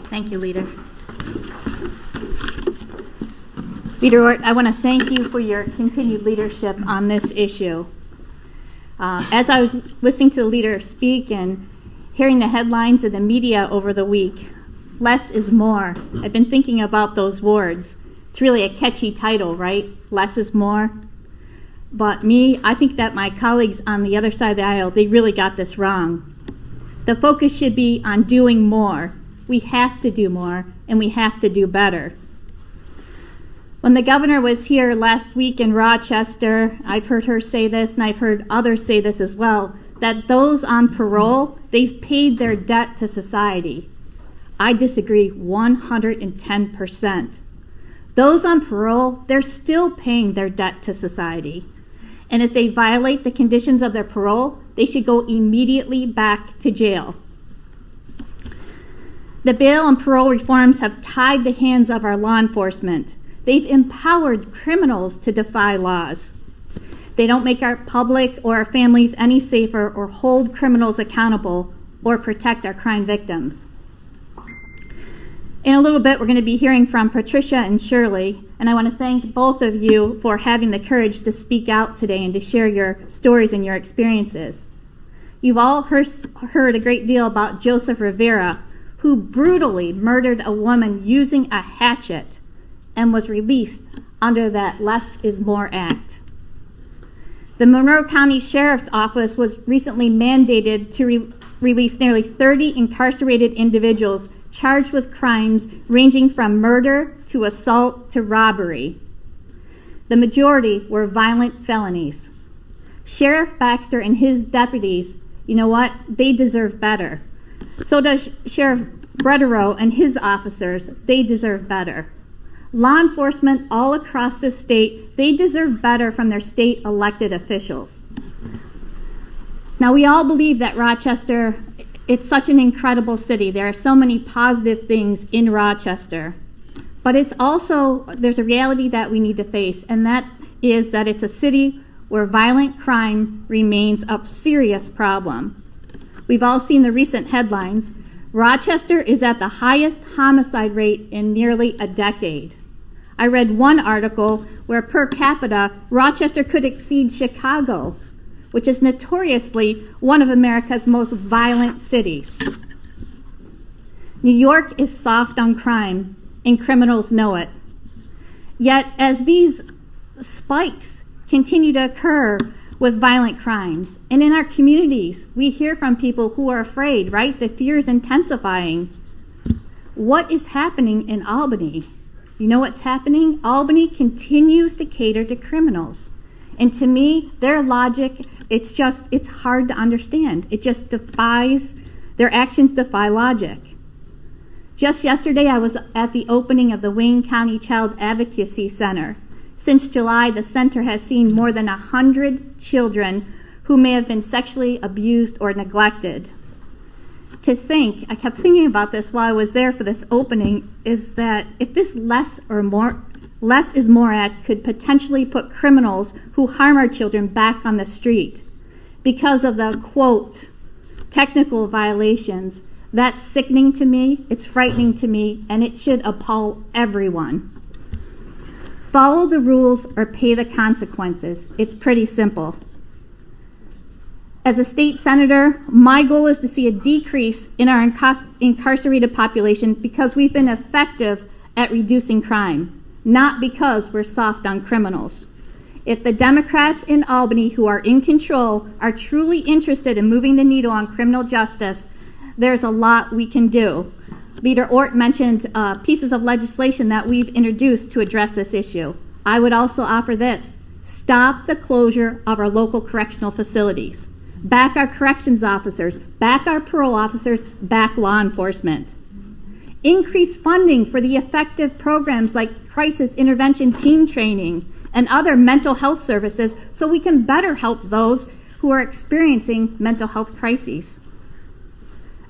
Thank you, Leader. Leader Ort, I want to thank you for your continued leadership on this issue. As I was listening to the leader speak and hearing the headlines in the media over the week, less is more. I've been thinking about those words. It's really a catchy title, right? Less is more. But I think that my colleagues on the other side of the aisle, they really got this wrong. The focus should be on doing more. We have to do more, and we have to do better. When the governor was here last week in Rochester, I've heard her say this, and I've heard others say this as well, that those on parole, they've paid their debt to society. I disagree 110%. Those on parole, they're still paying their debt to society. And if they violate the conditions of their parole, they should go immediately back to jail. The bail and parole reforms have tied the hands of our law enforcement. They've empowered criminals to defy laws. They don't make our public or our families any safer or hold criminals accountable or protect our crime victims. In a little bit, we're going to be hearing from Patricia and Shirley, and I want to thank both of you for having the courage to speak out today and to share your stories and your experiences. You've all heard a great deal about Joseph Rivera, who brutally murdered a woman using a hatchet and was released under that Less is More Act. The Monroe County Sheriff's Office was recently mandated to release nearly 30 incarcerated individuals charged with crimes ranging from murder to assault to robbery. The majority were violent felonies. Sheriff Baxter and his deputies, you know what? They deserve better. So does Sheriff Brederow and his officers. They deserve better. Law enforcement all across the state, they deserve better from their state elected officials. Now, we all believe that Rochester, it's such an incredible city. There are so many positive things in Rochester. But it's also, there's a reality that we need to face, and that is that it's a city where violent crime remains a serious problem. We've all seen the recent headlines. Rochester is at the highest homicide rate in nearly a decade. I read one article where per capita, Rochester could exceed Chicago, which is notoriously one of America's most violent cities. New York is soft on crime, and criminals know it. Yet, as these spikes continue to occur with violent crimes, and in our communities, we hear from people who are afraid, right? The fear is intensifying. What is happening in Albany? You know what's happening? Albany continues to cater to criminals. And to me, their logic, it's hard to understand. It just their actions defy logic. Just yesterday, I was at the opening of the Wayne County Child Advocacy Center. Since July, the center has seen more than 100 children who may have been sexually abused or neglected. I kept thinking about this while I was there for this opening, is that if this Less is More Act could potentially put criminals who harm our children back on the street because of the, quote, technical violations, that's sickening to me, it's frightening to me, and it should appall everyone. Follow the rules or pay the consequences. It's pretty simple. As a state senator, my goal is to see a decrease in our incarcerated population because we've been effective at reducing crime, not because we're soft on criminals. If the Democrats in Albany who are in control are truly interested in moving the needle on criminal justice, there's a lot we can do. Leader Ort mentioned pieces of legislation that we've introduced to address this issue. I would also offer this: stop the closure of our local correctional facilities. Back our corrections officers, back our parole officers, back law enforcement. Increase funding for the effective programs like crisis intervention team training and other mental health services so we can better help those who are experiencing mental health crises.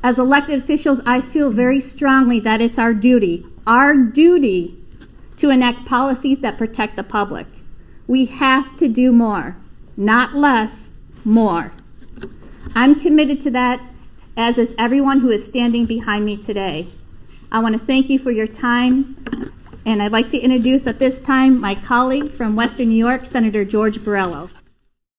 As elected officials, I feel very strongly that it's our duty to enact policies that protect the public. We have to do more, not less, more. I'm committed to that, as is everyone who is standing behind me today. I want to thank you for your time, and I'd like to introduce at this time my colleague from Western New York, Senator George Borrello.